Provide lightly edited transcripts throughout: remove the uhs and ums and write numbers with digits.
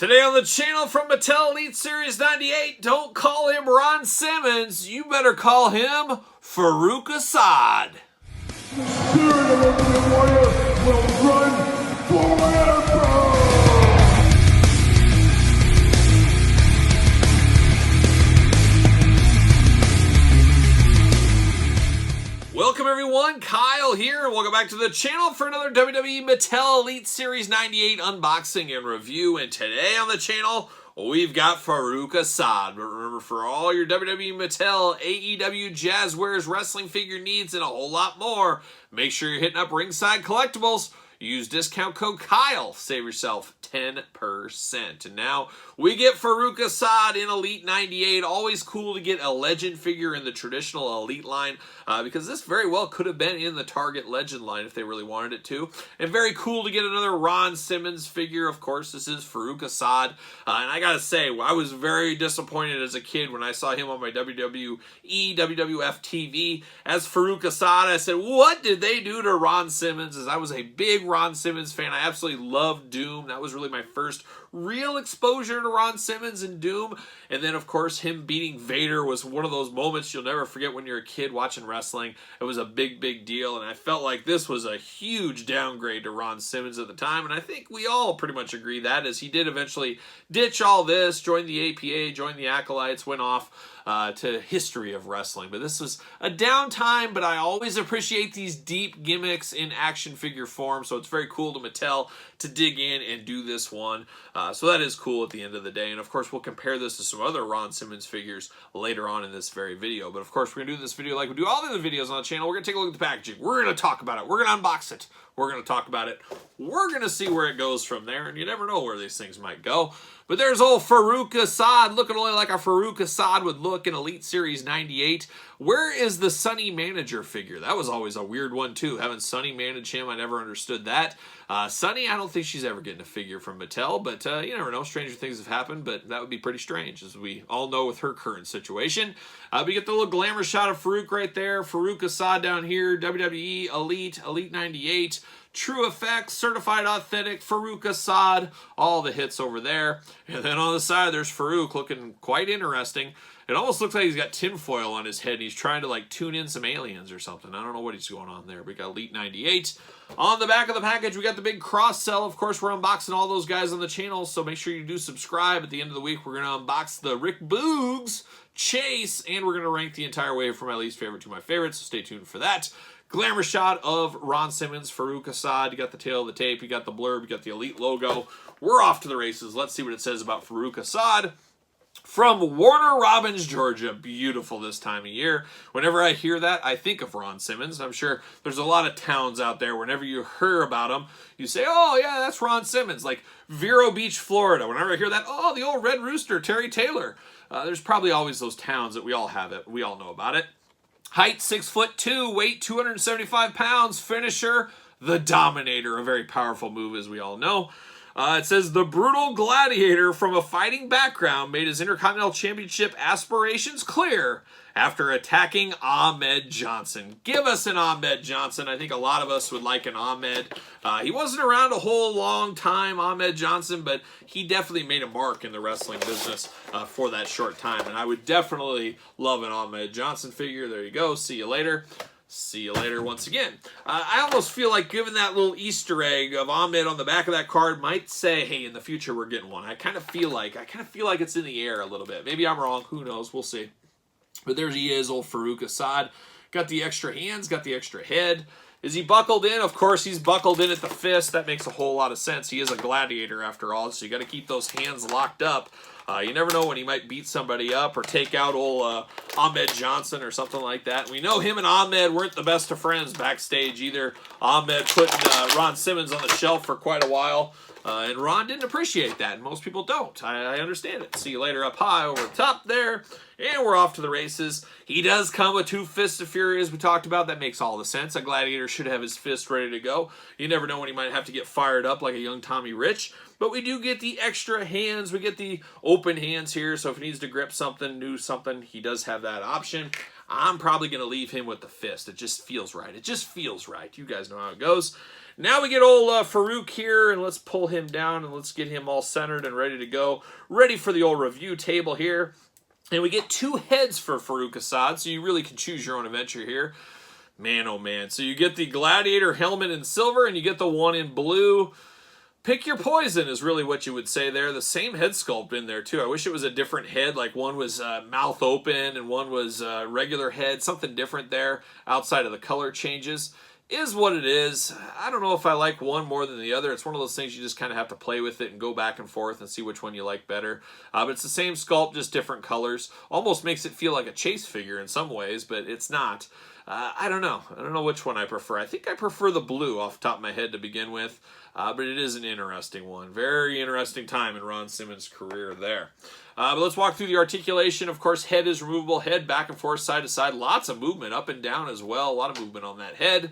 Today on the channel from Mattel Elite Series 98, don't call him Ron Simmons, you better call him Faarooq Asad. The spirit of Ultimate Warrior will run forever! Welcome everyone, Kyle here, and welcome back to the channel for another WWE Mattel Elite Series 98 unboxing and review. And today on the channel, we've got Faarooq Asad. But remember, for all your WWE Mattel, AEW, Jazzwares, wrestling figure needs, and a whole lot more, make sure you're hitting up Ringside Collectibles. Use discount code Kyle. Save yourself 10%. And now we get Faarooq Asad in Elite 98. Always cool to get a legend figure in the traditional Elite line because this very well could have been in the Target Legend line if they really wanted it to. And very cool to get another Ron Simmons figure. Of course, this is Faarooq Asad. And I gotta say, I was very disappointed as a kid when I saw him on my WWE, WWF TV as Faarooq Asad. I said, what did they do to Ron Simmons? As I was a big Ron Simmons fan. I absolutely loved Doom. That was really my first real exposure to Ron Simmons and Doom. And then, of course, him beating Vader was one of those moments you'll never forget when you're a kid watching wrestling. It was a big, big deal. And I felt like this was a huge downgrade to Ron Simmons at the time. And I think we all pretty much agree that, as he did eventually ditch all this, join the APA, join the Acolytes, went off to history of wrestling. But this was a downtime, but I always appreciate these deep gimmicks in action figure form, so it's very cool to Mattel to dig in and do this one. So that is cool at the end of the day. And of course, we'll compare this to some other Ron Simmons figures later on in this very video. But of course, we're going to do this video like we do all the other videos on the channel. We're going to take a look at the packaging. We're going to talk about it. We're going to unbox it. We're going to talk about it. We're going to see where it goes from there, and you never know where these things might go. But there's old Faarooq Asad, looking only like a Faarooq Asad would look in Elite Series 98. Where is the Sunny Manager figure? That was always a weird one, too. Having Sunny manage him, I never understood that. Sunny, I don't think she's ever getting a figure from Mattel, but you never know. Stranger things have happened, but that would be pretty strange, as we all know with her current situation. We get the little glamour shot of Faarooq right there. Faarooq Asad down here, WWE Elite, Elite 98. True Effects, Certified Authentic, Faarooq Asad, all the hits over there. And then on the side, there's Faarooq looking quite interesting. It almost looks like he's got tinfoil on his head and he's trying to like tune in some aliens or something. I don't know what he's going on there. We got Elite 98. On the back of the package, we got the big cross sell. Of course, we're unboxing all those guys on the channel, so make sure you do subscribe. At the end of the week, we're going to unbox the Rick Boogs Chase, and we're going to rank the entire wave from my least favorite to my favorite, so stay tuned for that. Glamour shot of Ron Simmons, Faarooq Asad. You got the tail of the tape, you got the blurb, you got the Elite logo. We're off to the races. Let's see what it says about Faarooq Asad. From Warner Robins, Georgia. Beautiful this time of year. Whenever I hear that, I think of Ron Simmons. I'm sure there's a lot of towns out there, whenever you hear about them, you say, oh yeah, that's Ron Simmons. Like Vero Beach, Florida. Whenever I hear that, oh, the old Red Rooster, Terry Taylor. There's probably always those towns that we all have it. We all know about it. Height 6'2", weight 275 pounds, finisher, the Dominator, a very powerful move as we all know. It says, the brutal gladiator from a fighting background made his Intercontinental Championship aspirations clear after attacking Ahmed Johnson. Give us an Ahmed Johnson. I think a lot of us would like an Ahmed. He wasn't around a whole long time, Ahmed Johnson, but he definitely made a mark in the wrestling business for that short time. And I would definitely love an Ahmed Johnson figure. There you go. See you later. See you later once again. I almost feel like giving that little Easter egg of Ahmed on the back of that card might say, hey, in the future we're getting one. I kind of feel like it's in the air a little bit. Maybe I'm wrong. Who knows? We'll see. But there he is, old Faarooq Asad. Got the extra hands, got the extra head. Is he buckled in? Of course he's buckled in at the fist. That makes a whole lot of sense. He is a gladiator after all, so you got to keep those hands locked up. You never know when he might beat somebody up or take out old Ahmed Johnson or something like that. We know him and Ahmed weren't the best of friends backstage either. Ahmed putting Ron Simmons on the shelf for quite a while. And Ron didn't appreciate that, and most people don't. I understand it. See you later up high over the top there. And we're off to the races. He does come with 2 Fists of Fury, as we talked about. That makes all the sense. A gladiator should have his fist ready to go. You never know when he might have to get fired up like a young Tommy Rich. But we do get the extra hands. We get the open hands here, so if he needs to grip something, do something, he does have that option. I'm probably going to leave him with the fist. It just feels right. It just feels right. You guys know how it goes. Now we get old Faarooq here, and let's pull him down, and let's get him all centered and ready to go. Ready for the old review table here. And we get 2 heads for Faarooq Asad, so you really can choose your own adventure here. Man, oh man. So you get the Gladiator helmet in silver, and you get the one in blue. Pick your poison is really what you would say there. The same head sculpt in there, too. I wish it was a different head, like one was mouth open and one was regular head. Something different there outside of the color changes. Is what it is. I don't know if I like one more than the other. It's one of those things you just kind of have to play with it and go back and forth and see which one you like better. But it's the same sculpt, just different colors. Almost makes it feel like a chase figure in some ways, but it's not. I don't know. I don't know which one I prefer. I think I prefer the blue off the top of my head to begin with, but it is an interesting one. Very interesting time in Ron Simmons' career there. But let's walk through the articulation. Of course, head is removable. Head back and forth, side to side. Lots of movement up and down as well. A lot of movement on that head.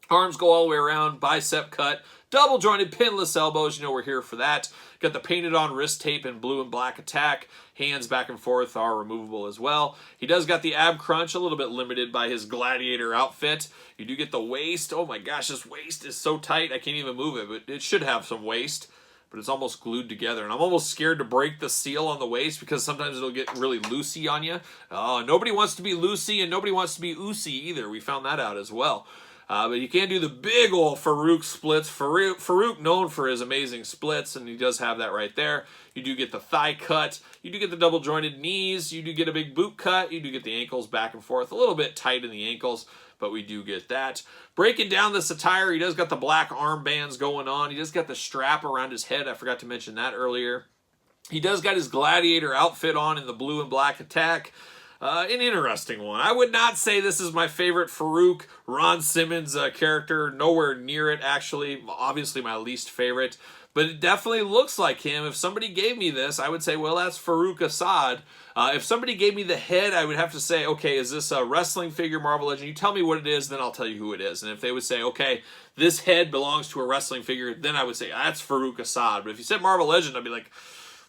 Arms go all the way around, bicep cut, double jointed pinless elbows. You know we're here for that. Got the painted on wrist tape in blue and black attack. Hands back and forth are removable as well. He does got the ab crunch, a little bit limited by his gladiator outfit. You do get the waist. Oh my gosh, this waist is so tight I can't even move it, but it should have some waist. But it's almost glued together. And I'm almost scared to break the seal on the waist because sometimes it'll get really loosey on you. Nobody wants to be loosey and nobody wants to be oosey either. We found that out as well. But you can't do the big old Faarooq splits. Faarooq known for his amazing splits, and he does have that right there. You do get the thigh cut. You do get the double jointed knees. You do get a big boot cut. You do get the ankles back and forth. A little bit tight in the ankles, but we do get that. Breaking down this attire, he does got the black armbands going on. He does got the strap around his head. I forgot to mention that earlier. He does got his gladiator outfit on in the blue and black attack. An interesting one. I would not say this is my favorite Faarooq Ron Simmons character. Nowhere near it, actually. Obviously my least favorite. But it definitely looks like him. If somebody gave me this, I would say, well, that's Faarooq Asad. If somebody gave me the head, I would have to say, okay, is this a wrestling figure, Marvel Legend? You tell me what it is, then I'll tell you who it is. And if they would say, okay, this head belongs to a wrestling figure, then I would say, that's Faarooq Asad. But if you said Marvel Legend, I'd be like,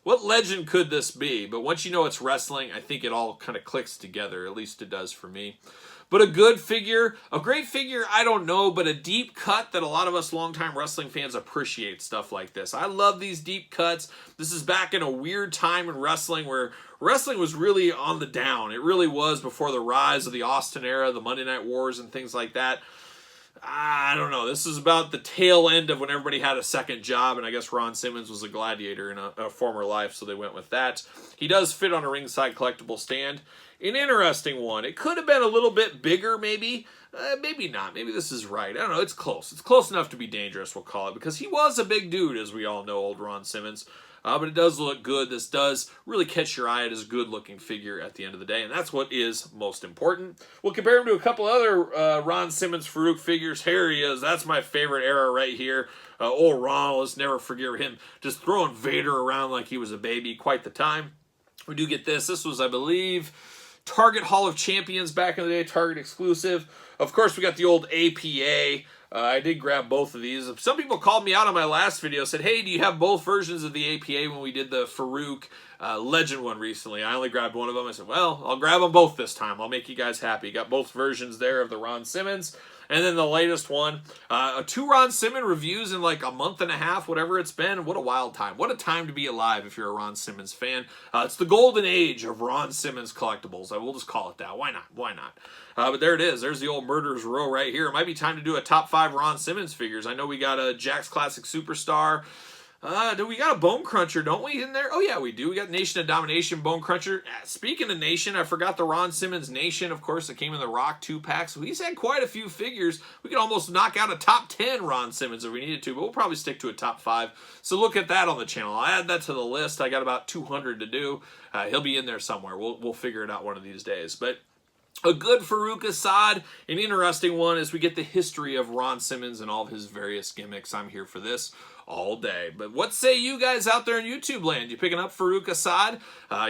what legend could this be? But once you know it's wrestling, I think it all kind of clicks together. At least it does for me. But a good figure, a great figure, I don't know, but a deep cut that a lot of us longtime wrestling fans appreciate stuff like this. I love these deep cuts. This is back in a weird time in wrestling where wrestling was really on the down. It really was before the rise of the Austin era, the Monday Night Wars and things like that. I don't know. This is about the tail end of when everybody had a second job, and I guess Ron Simmons was a gladiator in a former life, so they went with that. He does fit on a ringside collectible stand. An interesting one. It could have been a little bit bigger, maybe. Maybe not. Maybe this is right. I don't know. It's close. It's close enough to be dangerous, we'll call it, because he was a big dude, as we all know, old Ron Simmons. But it does look good. This does really catch your eye. It is a good-looking figure at the end of the day, and that's what is most important. We'll compare him to a couple other Ron Simmons Faarooq figures. Here he is. That's my favorite era right here. Old Ron, let's never forget him just throwing Vader around like he was a baby. Quite the time. We do get this. This was, I believe, Target Hall of Champions back in the day, Target exclusive. Of course, we got the old APA. I did grab both of these. Some people called me out on my last video, said, hey, do you have both versions of the APA when we did the Faarooq Legend one recently? I only grabbed one of them. I said, well, I'll grab them both this time. I'll make you guys happy. Got both versions there of the Ron Simmons. And then the latest one, 2 Ron Simmons reviews in like a month and a half, whatever it's been. What a wild time. What a time to be alive if you're a Ron Simmons fan. It's the golden age of Ron Simmons collectibles. I will just call it that. Why not? Why not? But there it is. There's the old Murderers Row right here. It might be time to do a top 5 Ron Simmons figures. I know we got a Jack's Classic Superstar. Do we got a Bone Cruncher, don't we, in there? Oh, yeah, we do. We got Nation of Domination Bone Cruncher. Speaking of Nation, I forgot the Ron Simmons Nation, of course, that came in the Rock 2-pack. So he's had quite a few figures. We could almost knock out a top 10 Ron Simmons if we needed to, but we'll probably stick to a top 5. So look at that on the channel. I'll add that to the list. I got about 200 to do. He'll be in there somewhere. We'll figure it out one of these days. But a good Faarooq Asad, an interesting one as we get the history of Ron Simmons and all of his various gimmicks. I'm here for this all day. But what say you guys out there in YouTube land? You picking up Faarooq Asad?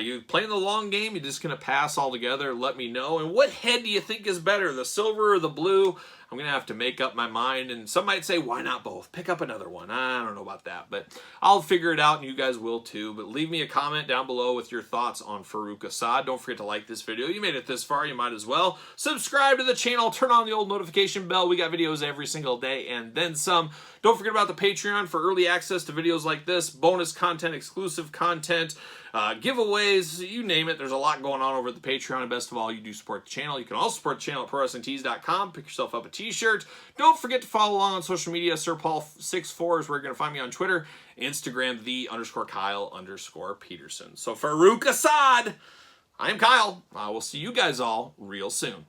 You playing the long game? You just going to pass altogether? Let me know. And what head do you think is better, the silver or the blue? I'm going to have to make up my mind. And some might say, why not both? Pick up another one. I don't know about that, but I'll figure it out, and you guys will too. But leave me a comment down below with your thoughts on Faarooq Asad. Don't forget to like this video. You made it this far, you might as well. Subscribe to the channel. Turn on the old notification bell. We got videos every single day and then some. Don't forget about the Patreon for early access to videos like this, bonus content, exclusive content, giveaways, you name it. There's a lot going on over at the Patreon, and best of all, you do support the channel. You can also support the channel at ProWrestlingTees.com. Pick yourself up a t-shirt. Don't forget to follow along on social media. SirPaul64 is where you're going to find me on Twitter, Instagram, _Kyle_Peterson. So Faarooq Asad, I'm Kyle. I will see you guys all real soon.